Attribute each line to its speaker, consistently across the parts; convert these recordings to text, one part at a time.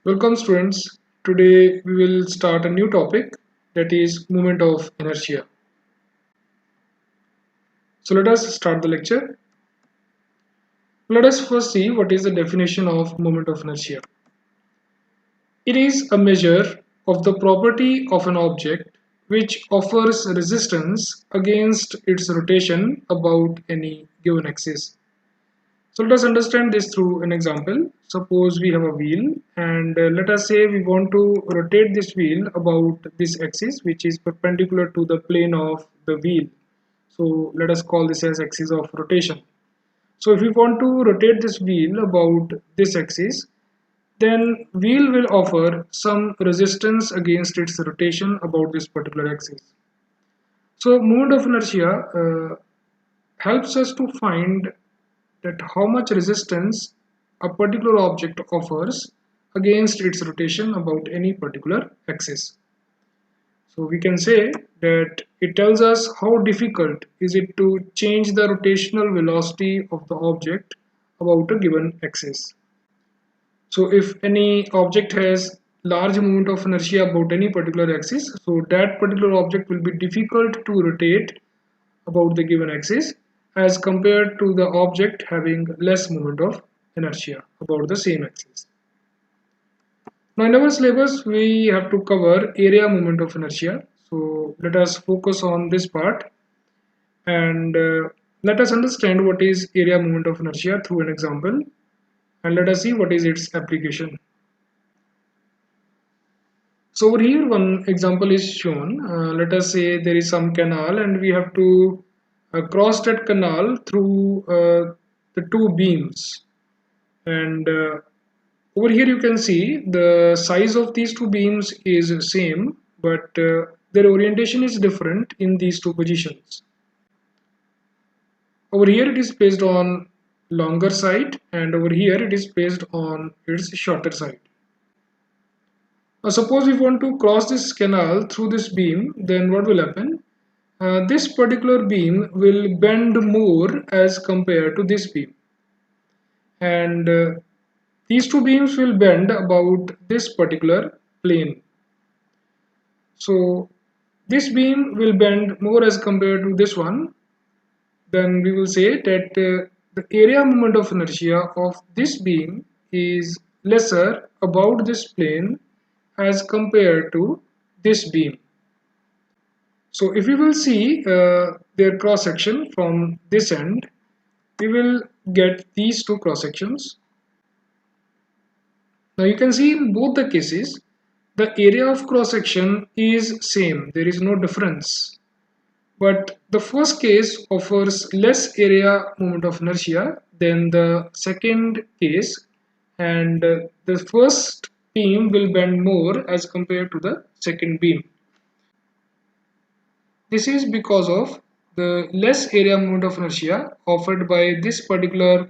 Speaker 1: Welcome students. Today we will start a new topic, that is moment of inertia. So let us start the lecture. Let us first see what is the definition of moment of inertia. It is a measure of the property of an object which offers resistance against its rotation about any given axis. So let us understand this through an example. Suppose we have a wheel and let us say we want to rotate this wheel about this axis which is perpendicular to the plane of the wheel. So let us call this as axis of rotation. So if we want to rotate this wheel about this axis, then wheel will offer some resistance against its rotation about this particular axis. So moment of inertia helps us to find that how much resistance a particular object offers against its rotation about any particular axis. So we can say that it tells us how difficult is it to change the rotational velocity of the object about a given axis. So if any object has large moment of inertia about any particular axis, so that particular object will be difficult to rotate about the given axis as compared to the object having less moment of inertia about the same axis. Now in our syllabus we have to cover area moment of inertia. So let us focus on this part and let us understand what is area moment of inertia through an example, and let us see what is its application. So over here one example is shown. Let us say there is some canal and we have to cross that canal through the two beams, and over here you can see the size of these two beams is same, but their orientation is different in these two positions. Over here it is placed on longer side and over here it is placed on its shorter side. Now suppose we want to cross this canal through this beam, then what will happen? This particular beam will bend more as compared to this beam, and these two beams will bend about this particular plane. So this beam will bend more as compared to this one. Then we will say that the area moment of inertia of this beam is lesser about this plane as compared to this beam. So if we will see their cross section from this end, we will get these two cross sections. Now you can see in both the cases the area of cross section is same, there is no difference. But the first case offers less area moment of inertia than the second case, and the first beam will bend more as compared to the second beam. This is because of the less area moment of inertia offered by this particular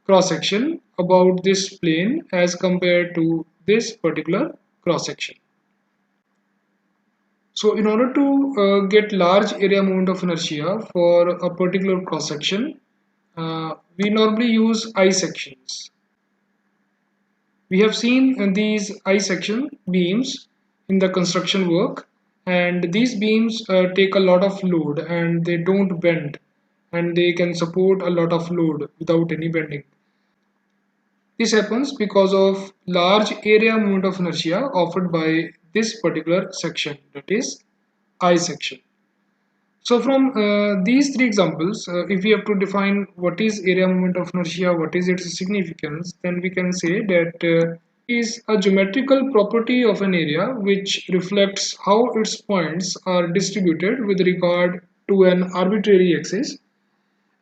Speaker 1: cross section about this plane as compared to this particular cross section. So in order to get large area moment of inertia for a particular cross section, we normally use I sections. We have seen these I section beams in the construction work, and these beams take a lot of load and they don't bend, and they can support a lot of load without any bending. This happens because of large area moment of inertia offered by this particular section, that is I section. So from these three examples, if we have to define what is area moment of inertia, what is its significance, then we can say that is a geometrical property of an area which reflects how its points are distributed with regard to an arbitrary axis,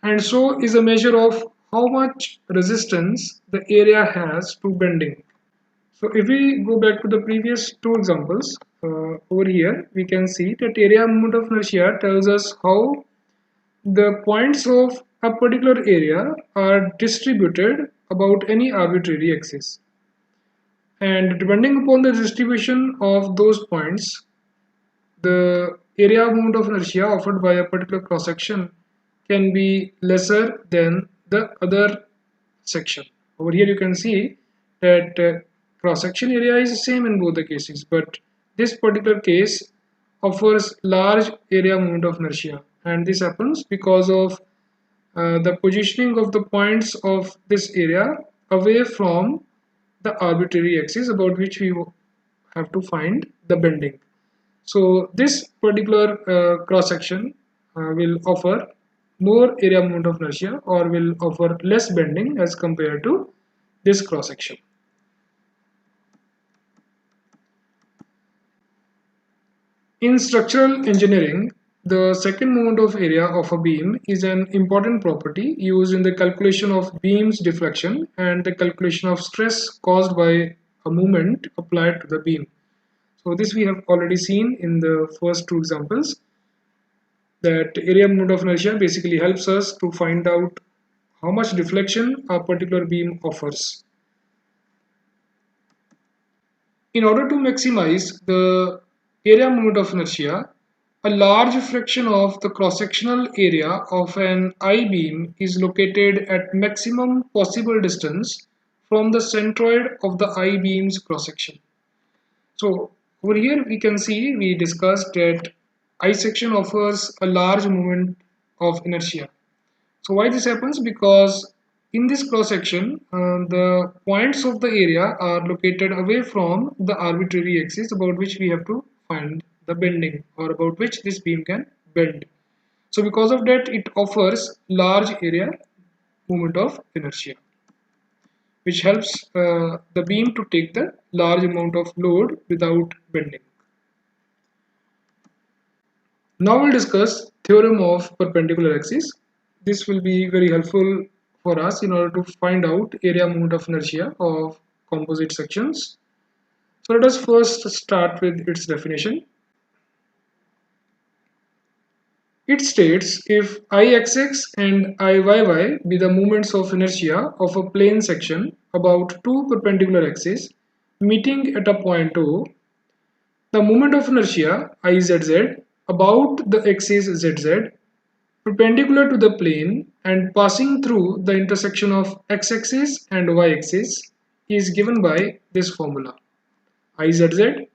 Speaker 1: and so is a measure of how much resistance the area has to bending. So if we go back to the previous two examples, over here we can see that area moment of inertia tells us how the points of a particular area are distributed about any arbitrary axis. And depending upon the distribution of those points, the area moment of inertia offered by a particular cross section can be lesser than the other section. Over here you can see that cross-section area is the same in both the cases, but this particular case offers large area moment of inertia, and this happens because of the positioning of the points of this area away from the arbitrary axis about which we have to find the bending. So this particular cross section will offer more area moment of inertia or will offer less bending as compared to this cross section. In structural engineering, the second moment of area of a beam is an important property used in the calculation of beam's deflection and the calculation of stress caused by a moment applied to the beam. So this we have already seen in the first two examples, that area moment of inertia basically helps us to find out how much deflection a particular beam offers. In order to maximize the area moment of inertia, a large fraction of the cross-sectional area of an I-beam is located at maximum possible distance from the centroid of the I-beam's cross-section. So over here we can see we discussed that I-section offers a large moment of inertia. So why this happens? Because in this cross section, the points of the area are located away from the arbitrary axis about which we have to find the bending or about which this beam can bend. So because of that, it offers large area moment of inertia, which helps the beam to take the large amount of load without bending. Now we'll discuss theorem of perpendicular axis. This will be very helpful for us in order to find out area moment of inertia of composite sections. So let us first start with its definition. It states if Ixx and Iyy be the moments of inertia of a plane section about two perpendicular axes meeting at a point O, the moment of inertia Izz about the axis zz perpendicular to the plane and passing through the intersection of x-axis and y-axis is given by this formula. Izz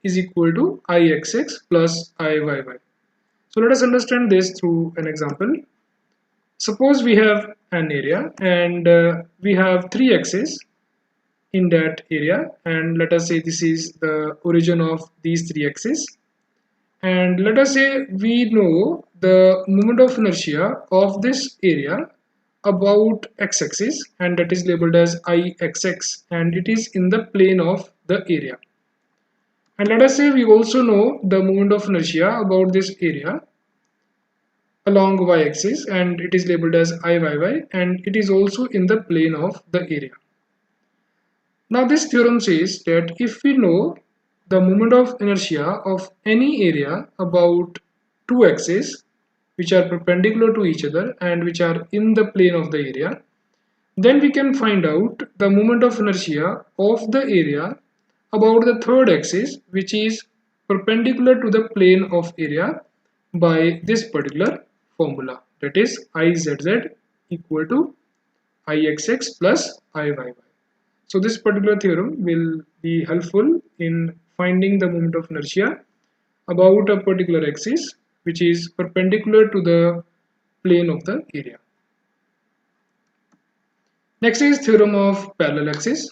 Speaker 1: is equal to Ixx plus Iyy. So let us understand this through an example. Suppose we have an area and we have three axes in that area, and let us say this is the origin of these three axes. And let us say we know the moment of inertia of this area about x-axis, and that is labeled as Ixx, and it is in the plane of the area. And let us say we also know the moment of inertia about this area along y-axis, and it is labeled as Iyy, and it is also in the plane of the area. Now this theorem says that if we know the moment of inertia of any area about two axes which are perpendicular to each other and which are in the plane of the area, then we can find out the moment of inertia of the area about the third axis which is perpendicular to the plane of area by this particular formula, that is Izz equal to Ixx plus Iyy. So this particular theorem will be helpful in finding the moment of inertia about a particular axis which is perpendicular to the plane of the area. Next is theorem of parallel axis.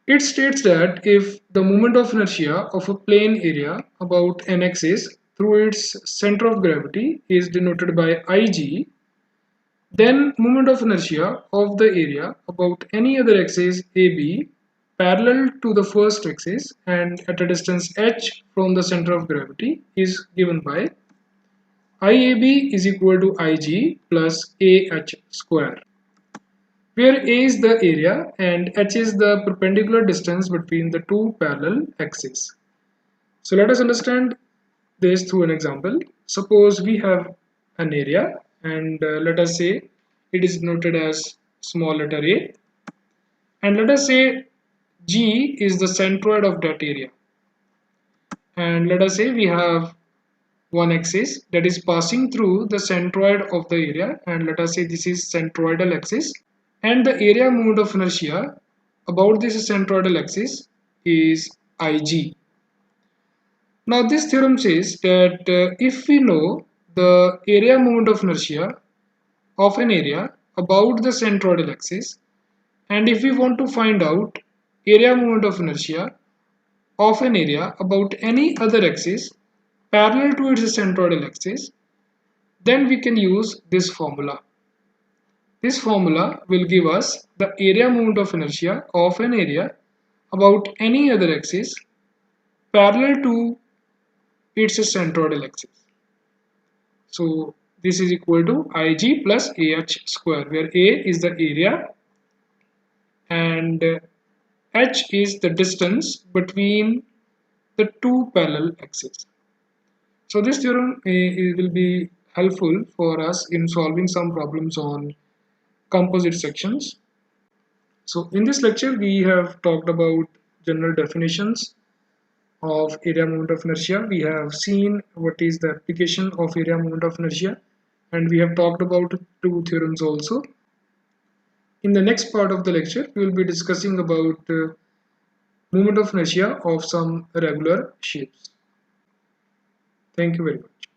Speaker 1: It states that if the moment of inertia of a plane area about an axis through its center of gravity is denoted by Ig, then moment of inertia of the area about any other axis AB parallel to the first axis and at a distance h from the center of gravity is given by IAB is equal to Ig plus AH square, where A is the area and h is the perpendicular distance between the two parallel axes. So let us understand this through an example. Suppose we have an area and let us say it is noted as small letter a, and let us say G is the centroid of that area, and let us say we have one axis that is passing through the centroid of the area, and let us say this is centroidal axis, and the area moment of inertia about this centroidal axis is Ig. Now this theorem says that if we know the area moment of inertia of an area about the centroidal axis, and if we want to find out area moment of inertia of an area about any other axis parallel to its centroidal axis, then we can use this formula. This formula will give us the area moment of inertia of an area about any other axis parallel to its centroidal axis. So this is equal to Ig plus AH square, where A is the area and H is the distance between the two parallel axes. So this theorem will be helpful for us in solving some problems on composite sections. So in this lecture we have talked about general definitions of area moment of inertia. We have seen what is the application of area moment of inertia, and we have talked about two theorems also. In the next part of the lecture we will be discussing about moment of inertia of some regular shapes. Thank you very much.